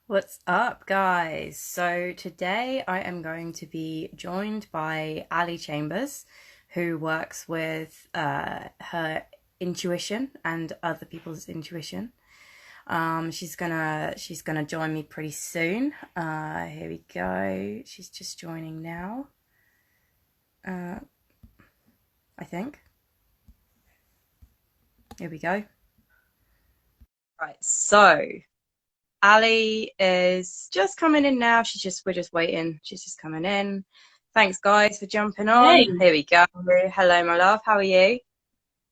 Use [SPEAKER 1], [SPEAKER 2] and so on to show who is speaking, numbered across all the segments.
[SPEAKER 1] What's up, guys? So, today I am going to be joined by Ali Chambers, who works with her intuition and other people's intuition. She's gonna join me pretty soon. Here we go. She's just joining now. Uh, I think. Here we go. Right. So, Ali is just coming in now. We're just waiting. She's just coming in. Thanks, guys, for jumping on.
[SPEAKER 2] Hey,
[SPEAKER 1] Here we go. Hello, my love. How are you?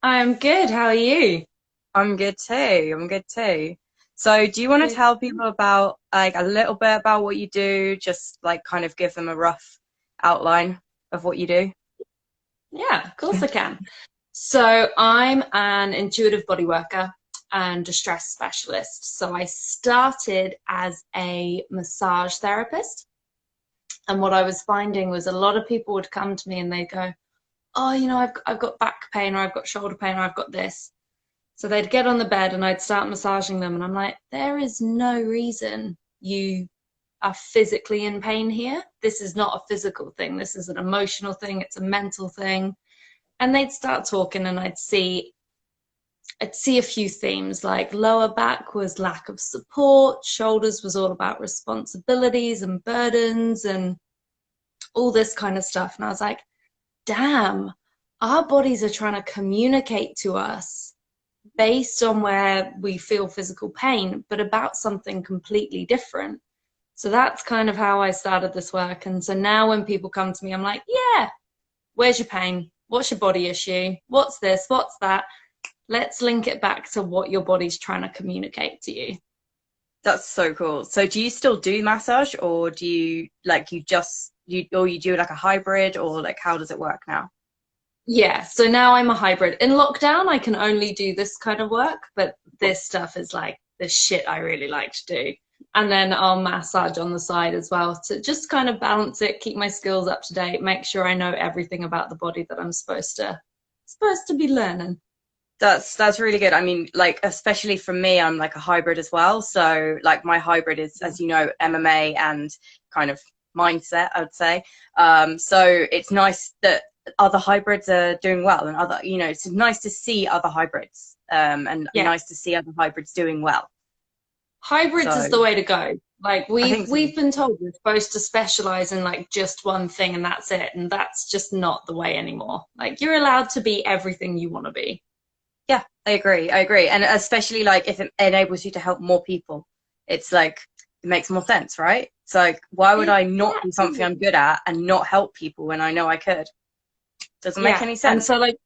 [SPEAKER 2] I'm good. How are you?
[SPEAKER 1] I'm good too. I'm good too. So, do you want to
[SPEAKER 2] Good.
[SPEAKER 1] tell people about like a little bit about what you do? Just like kind of give them a rough outline of what you do.
[SPEAKER 2] Yeah, of course I can. So I'm an intuitive body worker and a stress specialist. So I started as a massage therapist. And what I was finding was a lot of people would come to me and they'd go, oh, I've got back pain or I've got shoulder pain or I've got this. So they'd get on the bed and I'd start massaging them. And I'm like, there is no reason you are physically in pain here. This is not a physical thing. This is an emotional thing. It's a mental thing. And they'd start talking and I'd see a few themes like lower back was lack of support, shoulders was all about responsibilities and burdens and all this kind of stuff. And I was like, damn, our bodies are trying to communicate to us based on where we feel physical pain, but about something completely different. So that's kind of how I started this work. And so now when people come to me, I'm like, yeah, where's your pain? What's your body issue? What's this? What's that? Let's link it back to what your body's trying to communicate to you.
[SPEAKER 1] That's so cool. So, do you still do massage, or do you like you do like a hybrid, or like how does it work now?
[SPEAKER 2] Yeah, so now I'm a hybrid. In lockdown, I can only do this kind of work, but this stuff is like the shit I really like to do. And then I'll massage on the side as well to just kind of balance it, keep my skills up to date, make sure I know everything about the body that I'm supposed to be learning.
[SPEAKER 1] That's really good. I mean, like especially for me, I'm like a hybrid as well. So like my hybrid is,
[SPEAKER 2] Yeah.
[SPEAKER 1] as you know, MMA and kind of mindset, I would say. So it's nice that other hybrids are doing well, and it's nice to see other hybrids, and
[SPEAKER 2] Yeah.
[SPEAKER 1] nice to see other hybrids doing well.
[SPEAKER 2] Hybrids is
[SPEAKER 1] So
[SPEAKER 2] the way to go. Like
[SPEAKER 1] I
[SPEAKER 2] we've
[SPEAKER 1] think so.
[SPEAKER 2] we've been told we're supposed to specialize in like just one thing and that's it. And that's just not the way anymore. Like you're allowed to be everything you want to be.
[SPEAKER 1] Yeah, I agree. I agree. And especially like if it enables you to help more people, it's like it makes more sense, right? So like, why would I not do something
[SPEAKER 2] Exactly.
[SPEAKER 1] I'm good at and not help people when I know I could? Doesn't make
[SPEAKER 2] Yeah.
[SPEAKER 1] any
[SPEAKER 2] And
[SPEAKER 1] sense.
[SPEAKER 2] so like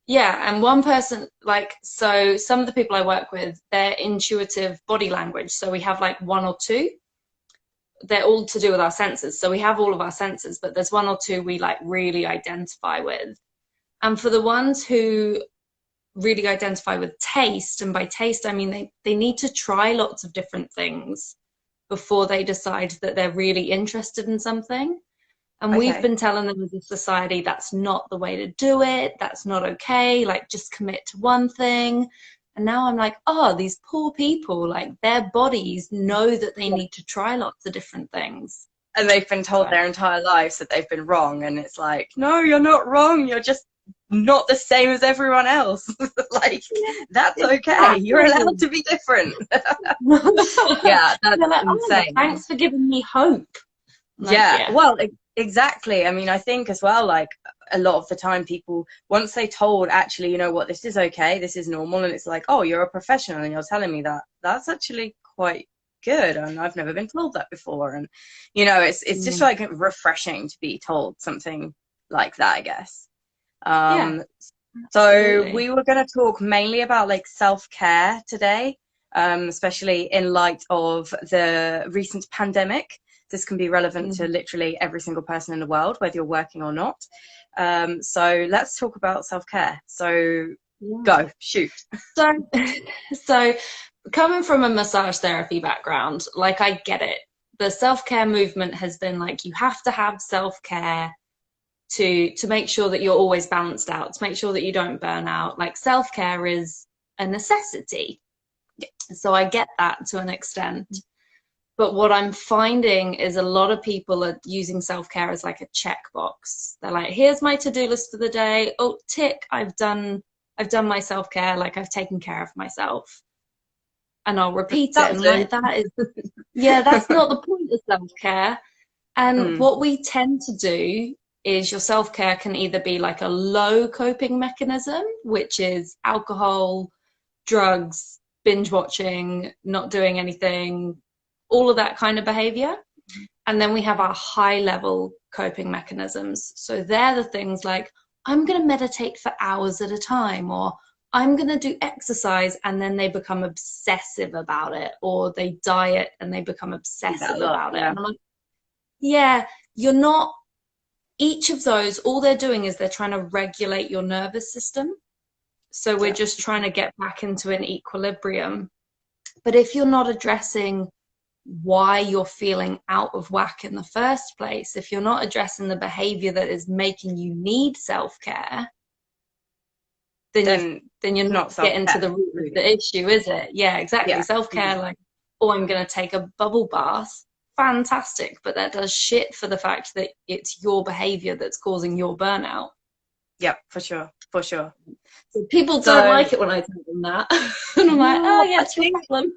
[SPEAKER 2] yeah, and one person like so some of the people I work with, their intuitive body language. So we have like one or two. They're all to do with our senses. So we have all of our senses, but there's one or two we like really identify with. And for the ones who really identify with taste, and by taste I mean they need to try lots of different things before they decide that they're really interested in something. And we've
[SPEAKER 1] Okay.
[SPEAKER 2] been telling them as a society that's not the way to do it, that's not okay, like just commit to one thing. And now I'm like, oh, these poor people, like their bodies know that they
[SPEAKER 1] Yeah.
[SPEAKER 2] need to try lots of different things.
[SPEAKER 1] And they've been told
[SPEAKER 2] So
[SPEAKER 1] their entire lives that they've been wrong, and it's like, no, you're not wrong. You're just not the same as everyone else. Like, that's
[SPEAKER 2] yeah,
[SPEAKER 1] okay. You're allowed
[SPEAKER 2] exactly.
[SPEAKER 1] to be different.
[SPEAKER 2] They're
[SPEAKER 1] Yeah, that's
[SPEAKER 2] like, oh,
[SPEAKER 1] insane.
[SPEAKER 2] thanks for giving me hope. I'm like,
[SPEAKER 1] Yeah,
[SPEAKER 2] yeah.
[SPEAKER 1] well, exactly. I mean, I think as well, like a lot of the time, people, once they told, actually, you know what, this is okay, this is normal, and it's like, oh, you're a professional and you're telling me that, that's actually quite good, and I've never been told that before. And, it's just
[SPEAKER 2] Mm.
[SPEAKER 1] like refreshing to be told something like that, I guess.
[SPEAKER 2] Yeah,
[SPEAKER 1] Um, so
[SPEAKER 2] absolutely.
[SPEAKER 1] we were going to talk mainly about like self-care today, especially in light of the recent pandemic. This can be relevant to
[SPEAKER 2] Mm.
[SPEAKER 1] literally every single person in the world, whether you're working or not. So let's talk about self-care. So
[SPEAKER 2] Yeah.
[SPEAKER 1] go, shoot.
[SPEAKER 2] So, so coming from a massage therapy background, like I get it. The self-care movement has been like you have to have self-care to make sure that you're always balanced out, to make sure that you don't burn out. Like self-care is a necessity. So I get that to an extent. But what I'm finding is a lot of people are using self-care as like a checkbox. They're like, here's my to-do list for the day. Oh, tick, I've done my self-care, like I've taken care of myself. And I'll repeat it.
[SPEAKER 1] That was
[SPEAKER 2] And
[SPEAKER 1] it.
[SPEAKER 2] like that is, yeah, that's not the point of self-care. And
[SPEAKER 1] Mm,
[SPEAKER 2] what we tend to do is your self-care can either be like a low coping mechanism, which is alcohol, drugs, binge watching, not doing anything, all of that kind of behavior. And then we have our high level coping mechanisms. So they're the things like, I'm going to meditate for hours at a time, or I'm going to do exercise, and then they become obsessive about it, or they diet and they become
[SPEAKER 1] do that a
[SPEAKER 2] obsessive
[SPEAKER 1] lot.
[SPEAKER 2] about it.
[SPEAKER 1] Yeah.
[SPEAKER 2] And I'm like, yeah, you're not, each of those, all they're doing is they're trying to regulate your nervous system. So we're
[SPEAKER 1] Yeah.
[SPEAKER 2] just trying to get back into an equilibrium. But if you're not addressing why you're feeling out of whack in the first place, if you're not addressing the behavior that is making you need self-care,
[SPEAKER 1] Then
[SPEAKER 2] then you're
[SPEAKER 1] not
[SPEAKER 2] not getting to
[SPEAKER 1] self-care,
[SPEAKER 2] the root of
[SPEAKER 1] really.
[SPEAKER 2] the issue, is it? Yeah, exactly.
[SPEAKER 1] Yeah.
[SPEAKER 2] Self-care, like, oh, I'm going to take a bubble bath. Fantastic, but that does shit for the fact that it's your behavior that's causing your burnout.
[SPEAKER 1] Yeah, for sure. For sure.
[SPEAKER 2] So people don't
[SPEAKER 1] So
[SPEAKER 2] like it when I tell them that. And I'm like, oh
[SPEAKER 1] well,
[SPEAKER 2] yeah,
[SPEAKER 1] I
[SPEAKER 2] it's your
[SPEAKER 1] think
[SPEAKER 2] problem.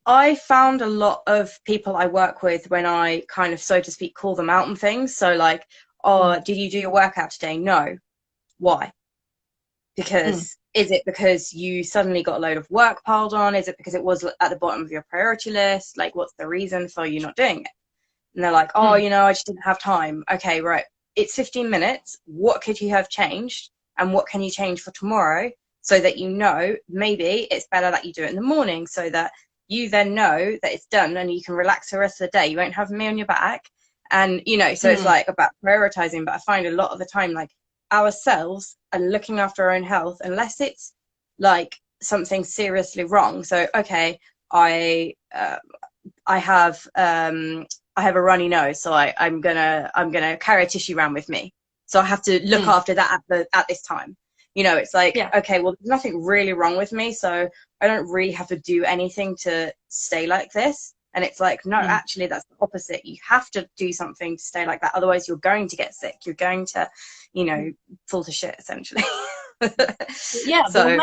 [SPEAKER 1] I found a lot of people I work with when I kind of, so to speak, call them out on things. So like, oh,
[SPEAKER 2] Mm,
[SPEAKER 1] did you do your workout today? No. Why?
[SPEAKER 2] mm,
[SPEAKER 1] Because is it because you suddenly got a load of work piled on? Is it because it was at the bottom of your priority list? Like, what's the reason for you not doing it? And they're like, oh,
[SPEAKER 2] mm,
[SPEAKER 1] I just didn't have time. Okay, right. It's 15 minutes. What could you have changed? And what can you change for tomorrow so that maybe it's better that you do it in the morning so that you then know that it's done and you can relax the rest of the day. You won't have me on your back. And, so it's
[SPEAKER 2] mm,
[SPEAKER 1] like about prioritizing. But I find a lot of the time, like ourselves and looking after our own health, unless it's like something seriously wrong. So, okay, I have I have a runny nose, so I'm gonna carry a tissue around with me. So I have to look
[SPEAKER 2] mm.
[SPEAKER 1] after that at this time. It's like,
[SPEAKER 2] Yeah.
[SPEAKER 1] okay, well, there's nothing really wrong with me, so I don't really have to do anything to stay like this. And it's like, no,
[SPEAKER 2] Mm.
[SPEAKER 1] actually, that's the opposite. You have to do something to stay like that. Otherwise, you're going to get sick. You're going to, fall to shit, essentially.
[SPEAKER 2] Yeah, but
[SPEAKER 1] So,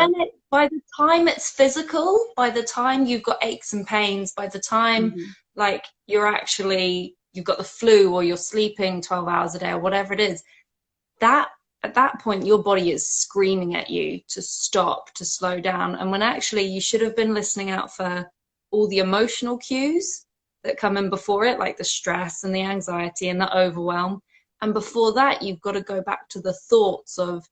[SPEAKER 2] by the time it's physical, by the time you've got aches and pains, by the time
[SPEAKER 1] mhm.
[SPEAKER 2] like you've got the flu or you're sleeping 12 hours a day or whatever it is, that at that point your body is screaming at you to stop, to slow down. And when actually you should have been listening out for all the emotional cues that come in before it, like the stress and the anxiety and the overwhelm. And before that, you've got to go back to the thoughts of,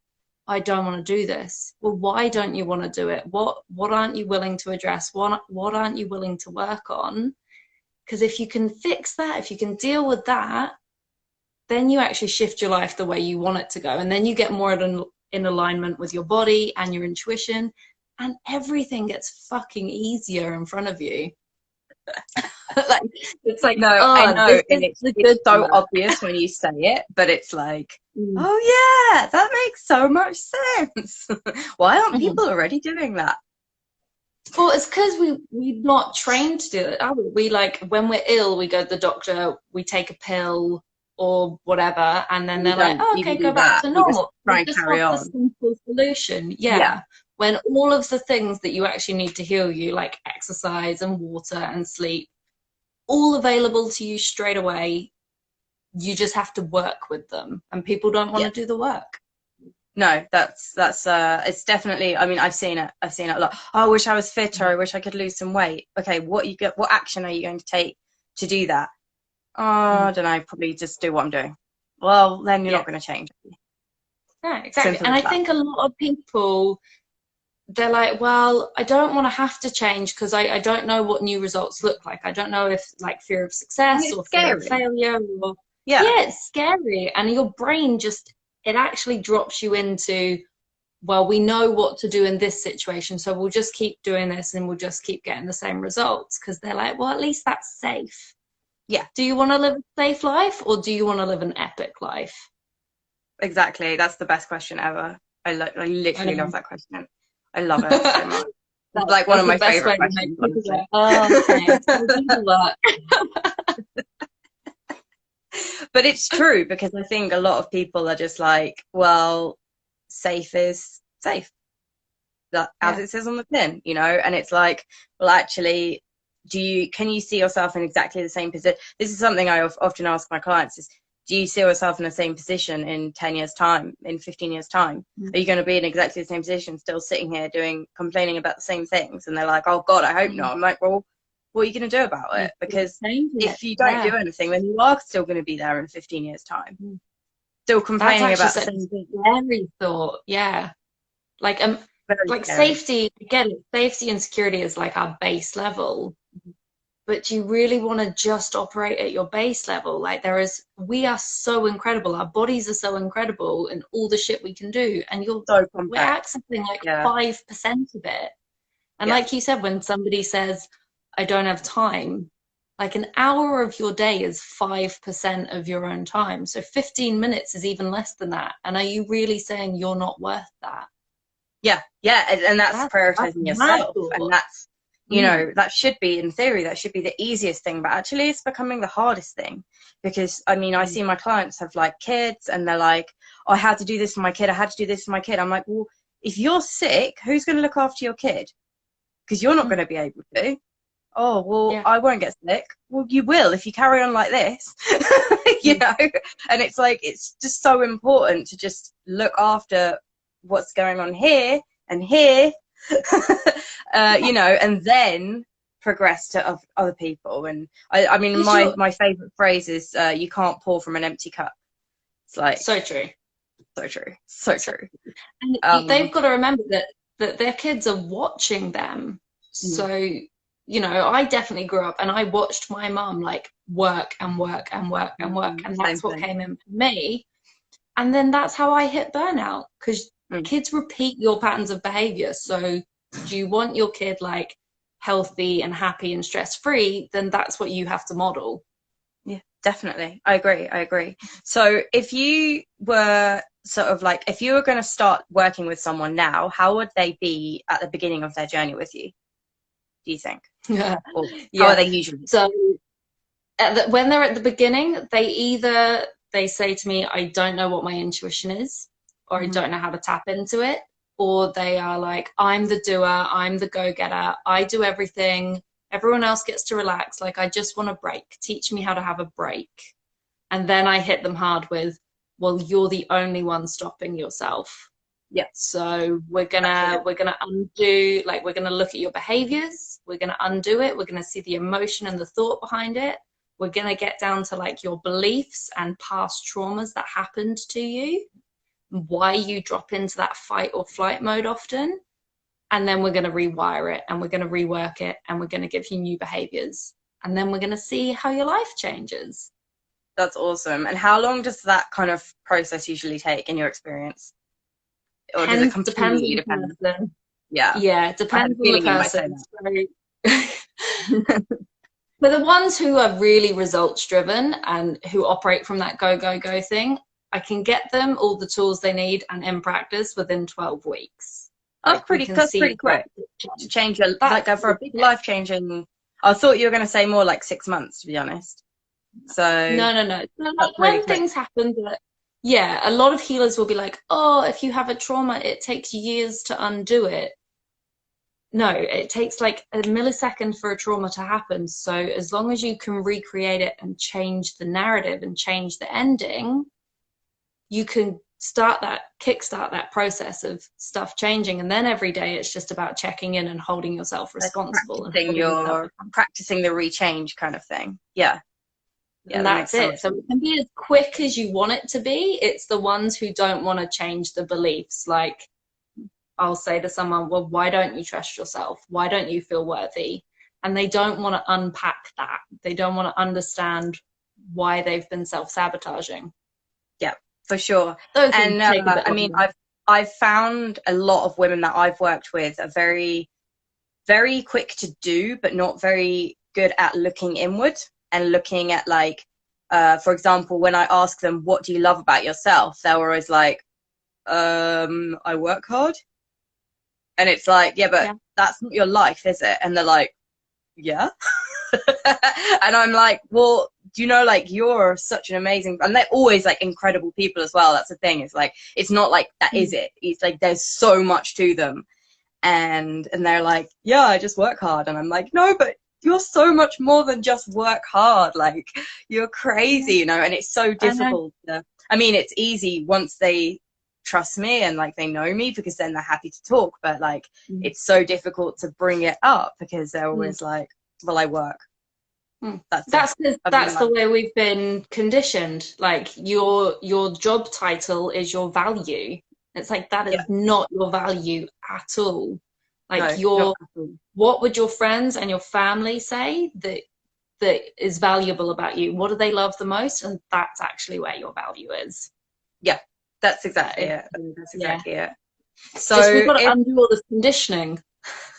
[SPEAKER 2] I don't want to do this. Well, why don't you want to do it? What aren't you willing to address? What aren't you willing to work on? Because if you can fix that, if you can deal with that, then you actually shift your life the way you want it to go. And then you get more in alignment with your body and your intuition, and everything gets fucking easier in front of you. Like, it's like,
[SPEAKER 1] No, I
[SPEAKER 2] oh,
[SPEAKER 1] know,
[SPEAKER 2] this
[SPEAKER 1] and
[SPEAKER 2] is
[SPEAKER 1] it's
[SPEAKER 2] the
[SPEAKER 1] it's
[SPEAKER 2] good
[SPEAKER 1] so
[SPEAKER 2] work.
[SPEAKER 1] obvious when you say it, but it's like,
[SPEAKER 2] Mm.
[SPEAKER 1] oh yeah, that makes so much sense. Why aren't
[SPEAKER 2] Mhm.
[SPEAKER 1] people already doing that?
[SPEAKER 2] Well, it's because we're not trained to do it, are we? We like when we're ill, we go to the doctor, we take a pill or whatever, and then
[SPEAKER 1] You
[SPEAKER 2] they're like,
[SPEAKER 1] don't
[SPEAKER 2] oh,
[SPEAKER 1] even
[SPEAKER 2] okay,
[SPEAKER 1] do
[SPEAKER 2] go back
[SPEAKER 1] that.
[SPEAKER 2] to
[SPEAKER 1] You just
[SPEAKER 2] normal.
[SPEAKER 1] try
[SPEAKER 2] We
[SPEAKER 1] and
[SPEAKER 2] just
[SPEAKER 1] carry
[SPEAKER 2] want the
[SPEAKER 1] on.
[SPEAKER 2] simple solution.
[SPEAKER 1] Yeah,
[SPEAKER 2] Yeah. When all of the things that you actually need to heal you, like exercise and water and sleep, all available to you straight away, you just have to work with them, and people don't want
[SPEAKER 1] yeah.
[SPEAKER 2] to do the work.
[SPEAKER 1] No, that's it's definitely. I mean, I've seen it. I've seen it a lot. Oh, I wish I was fitter. I wish I could lose some weight. Okay, what action are you going to take to do that? Oh, I
[SPEAKER 2] Mm.
[SPEAKER 1] don't know. Probably just do what I'm doing. Well, then you're
[SPEAKER 2] Yeah,
[SPEAKER 1] not going to change.
[SPEAKER 2] yeah, exactly.
[SPEAKER 1] Simple
[SPEAKER 2] And
[SPEAKER 1] as
[SPEAKER 2] I
[SPEAKER 1] that.
[SPEAKER 2] think a lot of people, they're like, well, I don't want to have to change because I don't know what new results look like. I don't know if like fear of
[SPEAKER 1] And
[SPEAKER 2] success
[SPEAKER 1] it's
[SPEAKER 2] or fear of
[SPEAKER 1] scary.
[SPEAKER 2] failure or,
[SPEAKER 1] Yeah.
[SPEAKER 2] yeah, it's scary. And your brain just, it actually drops you into, well, we know what to do in this situation, so we'll just keep doing this and we'll just keep getting the same results, because they're like, well, at least that's safe.
[SPEAKER 1] Yeah.
[SPEAKER 2] Do you want to live a safe life, or do you want to live an epic life?
[SPEAKER 1] Exactly. That's the best question ever. I
[SPEAKER 2] I
[SPEAKER 1] literally love
[SPEAKER 2] know.
[SPEAKER 1] that question. I love it so much. It's like one
[SPEAKER 2] That's
[SPEAKER 1] of
[SPEAKER 2] the
[SPEAKER 1] my
[SPEAKER 2] best way
[SPEAKER 1] favorite
[SPEAKER 2] to make
[SPEAKER 1] questions,
[SPEAKER 2] people
[SPEAKER 1] honestly.
[SPEAKER 2] go, oh, okay, so do the work.
[SPEAKER 1] But it's true, because I think a lot of people are just like, well, safe is safe, that, as
[SPEAKER 2] Yeah.
[SPEAKER 1] it says on the tin, you know. And it's like, well, actually, can you see yourself in exactly the same position? This is something I often ask my clients: is, do you see yourself in the same position in 10 years time, in 15 years time?
[SPEAKER 2] Mm.
[SPEAKER 1] Are you going to be in exactly the same position, still sitting here complaining about the same things? And they're like, oh God, I hope not. I'm like, well, what are you going to do about it? Because
[SPEAKER 2] Changing it.
[SPEAKER 1] if you don't
[SPEAKER 2] Yeah.
[SPEAKER 1] do anything, then you are still going to be there in 15 years time,
[SPEAKER 2] Mm.
[SPEAKER 1] still
[SPEAKER 2] That's
[SPEAKER 1] complaining
[SPEAKER 2] actually
[SPEAKER 1] about the
[SPEAKER 2] such a
[SPEAKER 1] same thing.
[SPEAKER 2] scary thought. Yeah. Like
[SPEAKER 1] Very
[SPEAKER 2] like
[SPEAKER 1] scary.
[SPEAKER 2] safety, again, safety and security is like our base level. But you really want to just operate at your base level. Like we are so incredible. Our bodies are so incredible and all the shit we can do. And
[SPEAKER 1] So
[SPEAKER 2] we're
[SPEAKER 1] complex.
[SPEAKER 2] accessing like
[SPEAKER 1] Yeah.
[SPEAKER 2] 5% of it. And
[SPEAKER 1] Yeah.
[SPEAKER 2] like you said, when somebody says, I don't have time, like an hour of your day is 5% of your own time. So 15 minutes is even less than that. And are you really saying you're not worth that?
[SPEAKER 1] Yeah. Yeah. And that's
[SPEAKER 2] That's
[SPEAKER 1] prioritizing
[SPEAKER 2] mad
[SPEAKER 1] yourself. And
[SPEAKER 2] thought.
[SPEAKER 1] that's, you
[SPEAKER 2] Mm.
[SPEAKER 1] know, that should be, in theory, that should be the easiest thing. But actually, it's becoming the hardest thing. Because, I mean, I see my clients have like kids, and they're like, oh, I had to do this for my kid. I had to do this for my kid. I'm like, well, if you're sick, who's going to look after your kid? Because you're not
[SPEAKER 2] Mm.
[SPEAKER 1] going to be able to. Oh, well,
[SPEAKER 2] Yeah.
[SPEAKER 1] I won't get sick. Well, you will if you carry on like this, you know? And it's like, it's just so important to just look after what's going on here and here, you know, and then progress to other people. And I mean,
[SPEAKER 2] Is your
[SPEAKER 1] my favorite phrase is, you can't pour from an empty cup. It's like,
[SPEAKER 2] so true.
[SPEAKER 1] so true, so
[SPEAKER 2] So,
[SPEAKER 1] true.
[SPEAKER 2] and they've got to remember that their kids are watching them.
[SPEAKER 1] Mm,
[SPEAKER 2] So, you know, I definitely grew up and I watched my mum like work and work and work and work, and
[SPEAKER 1] same
[SPEAKER 2] that's what
[SPEAKER 1] thing.
[SPEAKER 2] came in for me. And then that's how I hit burnout, because
[SPEAKER 1] Mm.
[SPEAKER 2] kids repeat your patterns of behavior. So, do you want your kid like healthy and happy and stress free? Then that's what you have to model.
[SPEAKER 1] Yeah, definitely. I agree. So if you were sort of like, if you were going to start working with someone now, how would they be at the beginning of their journey with you, do you think? Or how are
[SPEAKER 2] Yeah.
[SPEAKER 1] they usually?
[SPEAKER 2] So when they're at the beginning, they say to me, I don't know what my intuition is, or I
[SPEAKER 1] Mm-hmm.
[SPEAKER 2] don't know how to tap into it, or they are like, I'm the doer, I'm the go-getter, I do everything, everyone else gets to relax, like I just want a break, teach me how to have a break. And then I hit them hard with, well, you're the only one stopping yourself.
[SPEAKER 1] Yeah,
[SPEAKER 2] So we're gonna undo, like we're gonna look at your behaviors, we're gonna undo it, we're gonna see the emotion and the thought behind it. We're gonna get down to like your beliefs and past traumas that happened to you, why you drop into that fight or flight mode often. And then we're gonna rewire it and we're gonna rework it and we're gonna give you new behaviors. And then we're gonna see how your life changes.
[SPEAKER 1] that's awesome. And how long does that kind of process usually take in your experience? Or does it
[SPEAKER 2] Depends
[SPEAKER 1] completely
[SPEAKER 2] on
[SPEAKER 1] depend?
[SPEAKER 2] the person.
[SPEAKER 1] Yeah,
[SPEAKER 2] Yeah, it
[SPEAKER 1] I had a
[SPEAKER 2] depends on the
[SPEAKER 1] feeling you might say
[SPEAKER 2] person. So for the ones who are really results driven and who operate from that go, go, go thing, I can get them all the tools they need and in practice within 12 weeks.
[SPEAKER 1] that.
[SPEAKER 2] Like we can
[SPEAKER 1] That's pretty
[SPEAKER 2] see
[SPEAKER 1] quick to
[SPEAKER 2] change.
[SPEAKER 1] change your, like,
[SPEAKER 2] That's
[SPEAKER 1] for a big life changing. I thought you were going to say more like 6 months, to be honest. So
[SPEAKER 2] no. So
[SPEAKER 1] that's
[SPEAKER 2] like
[SPEAKER 1] really
[SPEAKER 2] when
[SPEAKER 1] quick.
[SPEAKER 2] things happen that, yeah, a lot of healers will be like, oh, if you have a trauma, it takes years to undo it. No, it takes like a millisecond for a trauma to happen. So as long as you can recreate it and change the narrative and change the ending, you can kickstart that process of stuff changing. And then every day it's just about checking in and holding yourself
[SPEAKER 1] Like
[SPEAKER 2] responsible and holding yourself accountable.
[SPEAKER 1] practicing the rechange kind of thing. Yeah. Yeah,
[SPEAKER 2] And
[SPEAKER 1] that makes
[SPEAKER 2] that's
[SPEAKER 1] so
[SPEAKER 2] it.
[SPEAKER 1] much
[SPEAKER 2] So
[SPEAKER 1] sense.
[SPEAKER 2] it can be as quick as you want it to be. It's the ones who don't want to change the beliefs. Like I'll say to someone, well, why don't you trust yourself? Why don't you feel worthy? And they don't want to unpack that. They don't want to understand why they've been self-sabotaging.
[SPEAKER 1] Yeah, for sure.
[SPEAKER 2] Those things
[SPEAKER 1] And
[SPEAKER 2] take a bit
[SPEAKER 1] I mean,
[SPEAKER 2] longer.
[SPEAKER 1] I've found a lot of women that I've worked with are very, very quick to do, but not very good at looking inward and looking at, like, for example, when I ask them, what do you love about yourself? They're always like, I work hard. And it's like, yeah, but
[SPEAKER 2] Yeah.
[SPEAKER 1] that's not your life, is it? And they're like, yeah. And I'm like, well, do you know, like, you're such an amazing, and they're always like incredible people as well. That's the thing. It's like, it's not like that is it. It's like there's so much to them. And they're like, yeah, I just work hard. And I'm like, no, but you're so much more than just work hard. Like, you're crazy, you know. And it's so difficult I mean, it's easy once they trust me and like they know me, because then they're happy to talk, but like it's so difficult to bring it up because they're always like, well, I work.
[SPEAKER 2] That's the way we've been conditioned. Like, your job title is your value. It's like, that is not your value at all. Like,
[SPEAKER 1] no,
[SPEAKER 2] what would your friends and your family say that is valuable about you? What do they love the most? And that's actually where your value is.
[SPEAKER 1] Yeah, that's exactly it. That's exactly it. So
[SPEAKER 2] just, we've got to undo all this conditioning.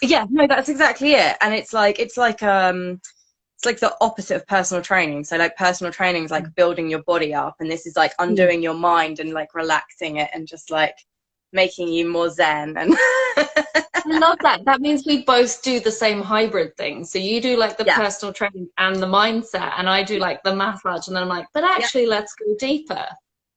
[SPEAKER 1] Yeah, no, that's exactly it. And it's like the opposite of personal training. So like personal training is like building your body up, and this is like undoing your mind and like relaxing it and just like making you more zen. And
[SPEAKER 2] I love that. That means we both do the same hybrid thing. So you do like the personal training and the mindset, and I do like the massage, and then I'm like, but actually let's go deeper.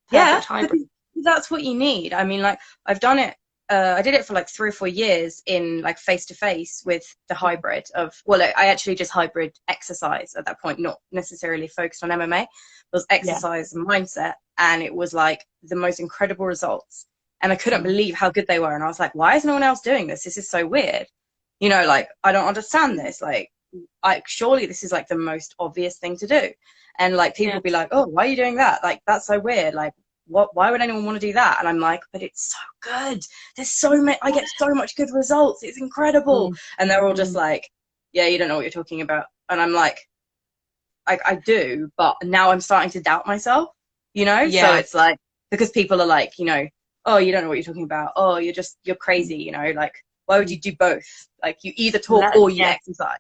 [SPEAKER 2] Perfect hybrid.
[SPEAKER 1] That's what you need. I mean, like, I've done it. I did it for like 3 or 4 years in like face-to-face with the hybrid of, well, I actually just hybrid exercise at that point, not necessarily focused on MMA. It was exercise and mindset, and it was like the most incredible results. And I couldn't believe how good they were. And I was like, why is no one else doing this? This is so weird. You know, like, I don't understand this. Like, surely this is like the most obvious thing to do. And like, people be like, oh, why are you doing that? Like, that's so weird. Like, why would anyone want to do that? And I'm like, but it's so good. There's so many, I get so much good results. It's incredible. And they're all just like, yeah, you don't know what you're talking about. And I'm like, I do, but now I'm starting to doubt myself, you know? So it's like, because people are like, you know, oh, you don't know what you're talking about. Oh, you're crazy, you know? Like, why would you do both? Like, you either talk or you exercise.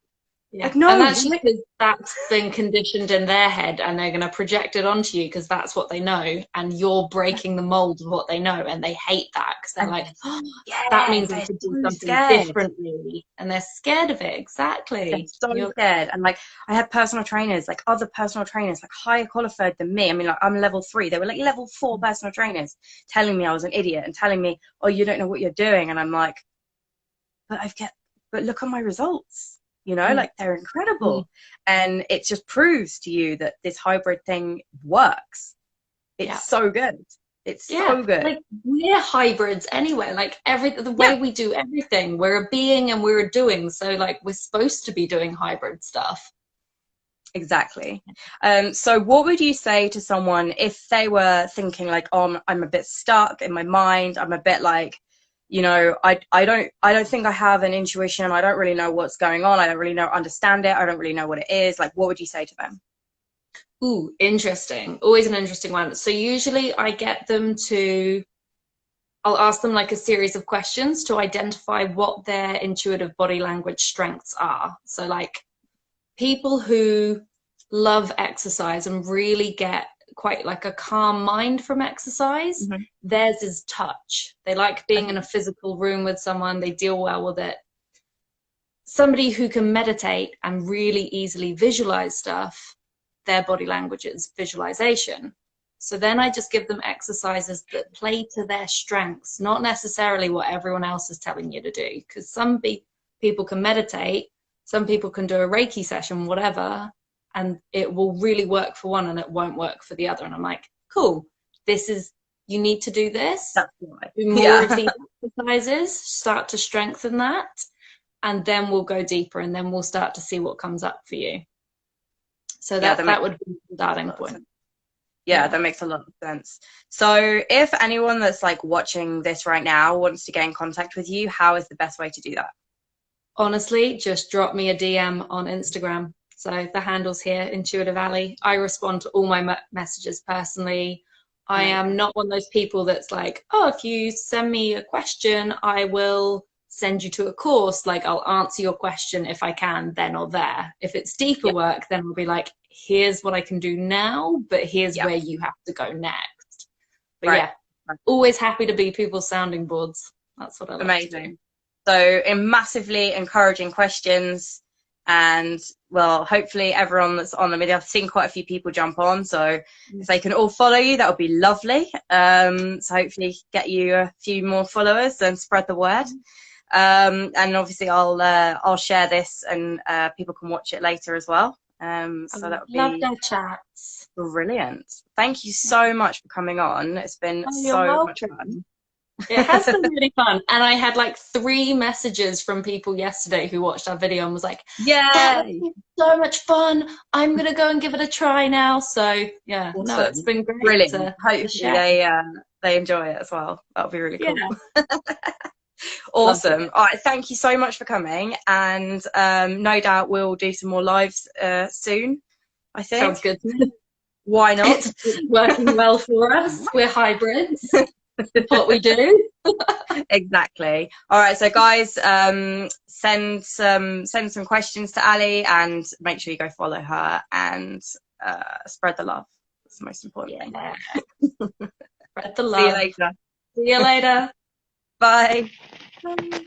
[SPEAKER 2] Yeah.
[SPEAKER 1] Like, no,
[SPEAKER 2] and that's because that's been conditioned in their head, and they're going to project it onto you because that's what they know, and you're breaking the mold of what they know, and they hate that because they're like, oh, that means I should do something differently, and they're scared of it. Exactly.
[SPEAKER 1] They're so scared. And like, I had personal trainers, like other personal trainers, like higher qualified than me. I mean, like, I'm level 3. They were like level 4 personal trainers telling me I was an idiot and telling me, oh, you don't know what you're doing. And I'm like, but look at my results. You know, like, they're incredible. And it just proves to you that this hybrid thing works. It's so good. It's so good.
[SPEAKER 2] Like, we're hybrids anyway. Like, the way we do everything, we're a being and we're a doing. So like, we're supposed to be doing hybrid stuff.
[SPEAKER 1] Exactly. So what would you say to someone if they were thinking like, oh, I'm a bit stuck in my mind. I'm a bit like, you know, I don't think I have an intuition. I don't really know what's going on. I don't really understand it. I don't really know what it is. Like, what would you say to them?
[SPEAKER 2] Ooh, interesting. Always an interesting one. So usually I get them I'll ask them like a series of questions to identify what their intuitive body language strengths are. So like, people who love exercise and really get quite like a calm mind from exercise, theirs is touch. They like being in a physical room with someone. They deal well with it. Somebody who can meditate and really easily visualize stuff, their body language is visualization. So then I just give them exercises that play to their strengths, not necessarily what everyone else is telling you to do, because some people can meditate, some people can do a Reiki session, whatever, and it will really work for one and it won't work for the other. And I'm like, cool, you need to do this.
[SPEAKER 1] That's right.
[SPEAKER 2] Do more of these exercises, start to strengthen that, and then we'll go deeper, and then we'll start to see what comes up for you. So that would be the starting point.
[SPEAKER 1] Yeah, that makes a lot of sense. So if anyone that's like watching this right now wants to get in contact with you, how is the best way to do that?
[SPEAKER 2] Honestly, just drop me a DM on Instagram. So the handle's here, Intuitive Ali. I respond to all my messages personally. I am not one of those people that's like, oh, if you send me a question, I will send you to a course. Like, I'll answer your question if I can, then or there. If it's deeper work, then I'll be like, here's what I can do now, but here's where you have to go next. But always happy to be people's sounding boards. That's what I like.
[SPEAKER 1] Amazing. So massively encouraging questions. And well, hopefully everyone that's on the video, I've seen quite a few people jump on, so if they can all follow you, that would be lovely. So hopefully get you a few more followers and spread the word. And obviously I'll share this, and people can watch it later as well. So that would be
[SPEAKER 2] loved our chats.
[SPEAKER 1] Brilliant. Thank you so much for coming on. It's been so much fun.
[SPEAKER 2] It has been really fun. And I had like 3 messages from people yesterday who watched our video and was like,
[SPEAKER 1] yeah,
[SPEAKER 2] that was so much fun. I'm going to go and give it a try now. So yeah,
[SPEAKER 1] awesome.
[SPEAKER 2] No, it's been great.
[SPEAKER 1] Brilliant. Hopefully they enjoy it as well. That'll be really cool. Yeah. Awesome. All right, thank you so much for coming. And no doubt we'll do some more lives soon, I think.
[SPEAKER 2] Sounds good.
[SPEAKER 1] Why not?
[SPEAKER 2] It's working well for us. We're hybrids. What we do.
[SPEAKER 1] Exactly. All right, so guys, send some questions to Ali, and make sure you go follow her and spread the love. That's the most important thing.
[SPEAKER 2] Spread the love.
[SPEAKER 1] See you later.
[SPEAKER 2] See you later.
[SPEAKER 1] Bye.
[SPEAKER 2] Bye.